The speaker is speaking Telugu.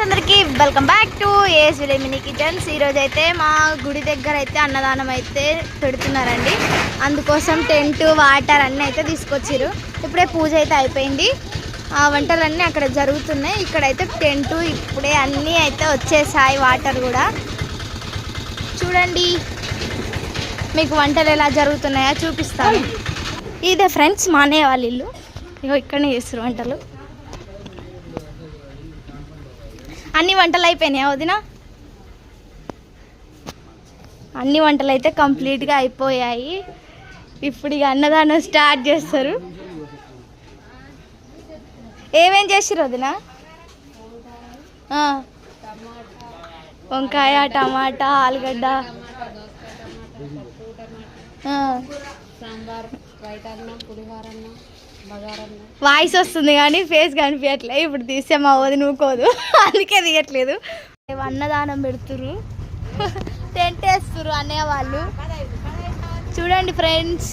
అందరికి welcome back to AS village mini kitchens. ఈరోజు అయితే మా గుడి దగ్గర అయితే అన్నదానం అయితే పెడుతున్నారండి. అందుకోసం టెంట్ వాటర్ అన్నీ అయితే తీసుకొచ్చారు. ఇప్పుడే పూజ అయితే అయిపోయింది, ఆ వంటలన్నీ అక్కడ జరుగుతున్నాయి. ఇక్కడైతే టెంట్ ఇప్పుడే అన్నీ అయితే వచ్చేసాయి, వాటర్ కూడా చూడండి. మీకు వంటలు ఎలా జరుగుతున్నాయో చూపిస్తాను. ఇదే ఫ్రెండ్స్ మా అన్నయ్య వాళ్ళ ఇల్లు. ఇగో ఇక్కడనే చేస్తారు వంటలు. అన్ని వంటలు అయిపోయినాయా వదిన? అన్ని వంటలు అయితే కంప్లీట్గా అయిపోయాయి. ఇప్పుడు ఇక అన్నదానం స్టార్ట్ చేస్తారు. ఏమేం చేసిర్రు వదిన? వంకాయ, టమాటా, ఆలుగడ్డ, వాయిస్ వస్తుంది కానీ ఫేస్ కనిపించట్లేదు. ఇప్పుడు తీసే మా వదిన ఊకోదు, అందుకే తీయట్లేదు. అన్నదానం పెడుతురు, టెంట్ వేస్తురు అన్నయ్య వాళ్ళు. చూడండి ఫ్రెండ్స్,